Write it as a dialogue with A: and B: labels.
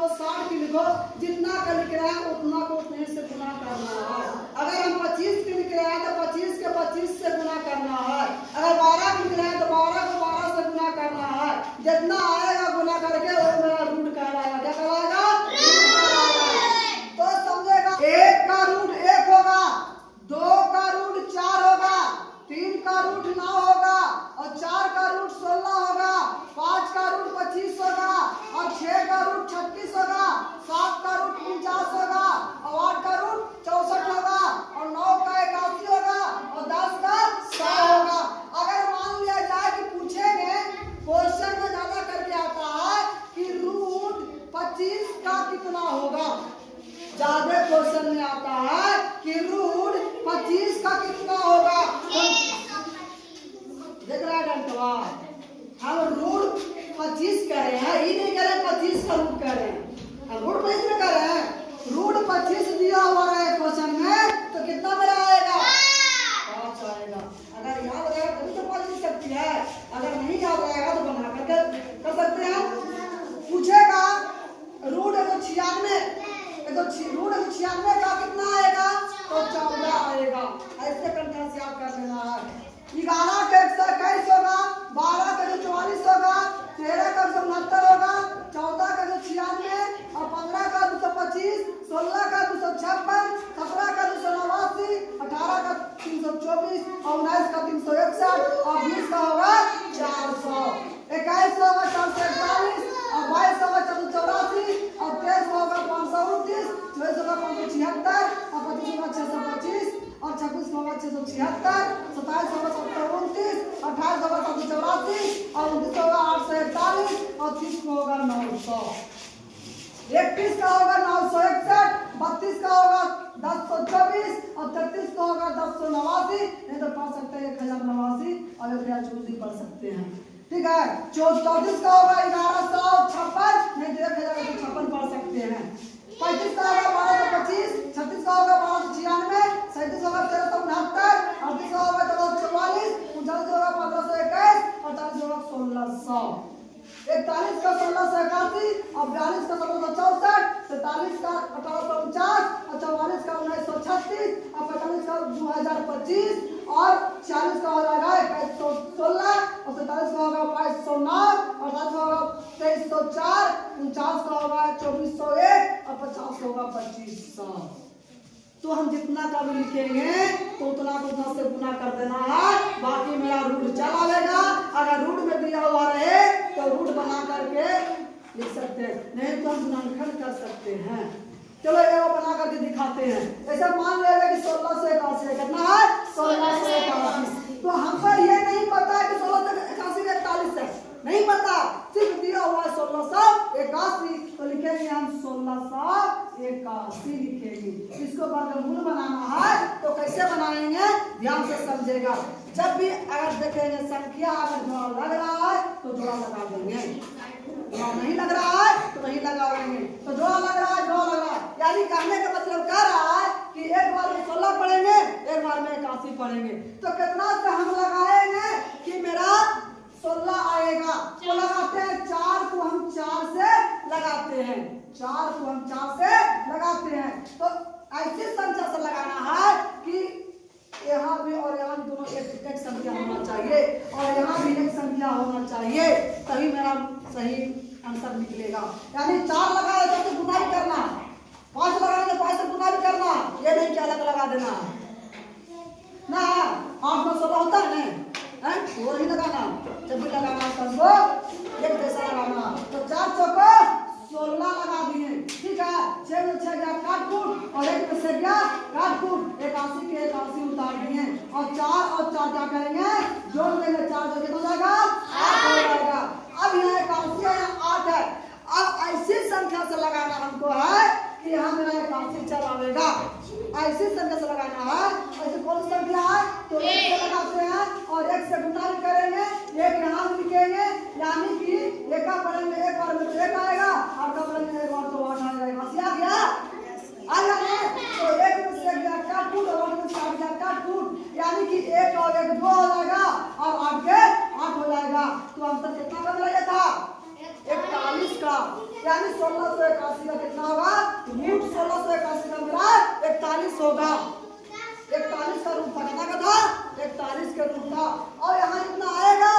A: लिखो, 60 की लिखो, जितना का लिख रहे हैं उतना को उतने से गुना करना है। अगर हम 25 की लिख रहे हैं तो 25 के 25 से गुना करना है। अगर 12 की लिख रहे हैं तो 12 को 12 से गुना करना है। जितना आएगा गुना करके वो मेरा रूट कहलाएगा। क्या कहलाएगा? तो समझेगा, 1 का रूट 1 होगा, 2 का रूट 4 होगा, 3 का रूट 9 होगा और 4 का रूट 16 होगा, 5 का रूट 25 होगा और 6 का रूट 36 होगा, 7 का रूट 49 होगा और 8 का रूट 64 होगा और 9 का 81 होगा और 10 का 100 होगा। अगर मान लिया जाए कि पूछेंगे, क्वेश्चन में ज्यादा करके आता है कि रूट 25 का कितना होगा, ज्यादा क्वेश्चन में आता है कि रूट 25 का कितना होगा। देख रहा है डंटवा, हम रूट 25 कह रहे हैं, ये नहीं कह रहे 25 का रूट कह रहे हैं, हम रूट 25 में कह रहे हैं। रूट 25 दिया हुआ है क्वेश्चन में तो कितना मेरा आएगा? 5 आएगा। अगर याद रहेगा तभी तो 5 लिख सकती है, अगर नहीं याद रहेगा तो बना करके कर सकते हैं। पूछेगा रूट 196 रूट 196 का कितना आएगा तो 14 आएगा। ऐसे कंठा से याद कर लेना है। 11 का 121 होगा, 12 का 144 होगा, 13 का 169 होगा, 14 का 196 और 15 का 225, 16 का 256, 17 का 289, 18 का 324 और 19 का 361 और 20 का होगा 400, 21 का होगा 441 और 22 का होगा 484 और 23 का होगा 529, 24 का 576 और 25 का 625 और 26 का होगा 676, 27 का होगा 729, 28 का होगा 784 और 29 का होगा 841 और 30 का होगा 900, 31 का होगा 961, 32 का होगा 1024 और 33 का होगा 1089, नहीं तो पढ़ सकते हैं 1089 और 1024 पढ़ सकते हैं। ठीक है, 34 का होगा 1156, नहीं तो 1056 पढ़ सकते हैं। 35 का होगा 1225, 36 का होगा 1296, 37 का होगा 1369, 38 का होगा 1444, 39 का होगा 1521 और 40 का होगा 1600, 41 का 1681 और 42 का 1664, 47 का 1849 और 44 का 1936 और 45 का 2025 और 46 का हो जाएगा 2116 और 47 का होगा 2209 और 48 का होगा 2304, 49 का होगा 2401 और 50 का होगा 2500। तो हम जितना का भी लिखेंगे तो उतना को उतना से गुना कर देना है, बाकी मेरा रूट चला लेगा। अगर रूट में दिया हुआ रहे तो रूट बना करके लिख सकते हैं, नहीं तो हम गुणनखंड कर सकते हैं। चलो ये बना करके दिखाते हैं। ऐसा मान लेगा कि 1681 कितना है 1681, तो हमको ये नहीं पता है कि 1681 41 है, नहीं पता, सिर्फ दिया हुआ है 1681, तो लिखेंगे हम 1681 लिखेंगे। इसको वर्गमूल बनाना है तो कैसे बनाएंगे ध्यान से समझेगा। जब भी अगर देखेंगे संख्या अगर जोड़ा लग रहा है तो जोड़ा लगा देंगे, जोड़ा नहीं लग रहा है तो नहीं लगाएंगे। तो जोड़ा लग रहा है, जोड़ा लग रहा है, यानी कहने का मतलब कह रहा है कि एक बार में 16 पढ़ेंगे, एक बार में 81 पढ़ेंगे, तो कितना से हम लगाएंगे कि मेरा 16 आएगा। तो लगाते हैं 4 को हम 4 से लगाते हैं, 4 को हम 4 से लगाते हैं। तो ऐसी संख्या से लगाना है कि यहाँ भी और यहाँ भी दोनों एक संख्या होना चाहिए और यहाँ भी एक संख्या होना चाहिए, तभी मेरा सही आंसर निकलेगा। यानी 4 लगाए तो गुना भी करना, 5 लगाए तो 5 से गुना भी करना, ये नहीं कि अलग लगा देना ना। 8 में 16 होता है ना, वो नहीं लगाना, जब भी लगाना सबको एक जैसा लगाना। तो 4 चौको 16 लगा दिए, ठीक है। 6 में 6 गया काट कूट और 1 में से गया काट कूट, 81 के 81 उतार दिए और 4 और 4 क्या करेंगे जोड़ देंगे, 4 जोड़ हो जाएगा 8 हो जाएगा। अब यहाँ 81 है, 8 है। अब ऐसी संख्या से लगाना हमको है कि यहाँ मेरा 81 चल आवेगा, ऐसी संख्या से लगाना है। ऐसे कौन सी संख्या है तो 1 से लगाते हैं और 1 से गुना भी करेंगे, 1 यहाँ लिखेंगे, यानी कि 1 का पढ़ेंगे 1 बार में तो 1 आएगा, 8 का पढ़ेंगे 1 बार तो 8 आ जाएगा। आ गया आ गया। तो 1 में से गया काट कूट और 8 में से गया काट कूट, यानी कि 1 और 1 2 हो जाएगा और 8 के 8 हो जाएगा। तो आंसर कितना का मिला था 41 का, यानी 1681 का कितना होगा, रूट 1681 का मेरा 41 होगा। 41 का रूट था, कितना का था, 41 का रूट था। और यहाँ इतना आएगा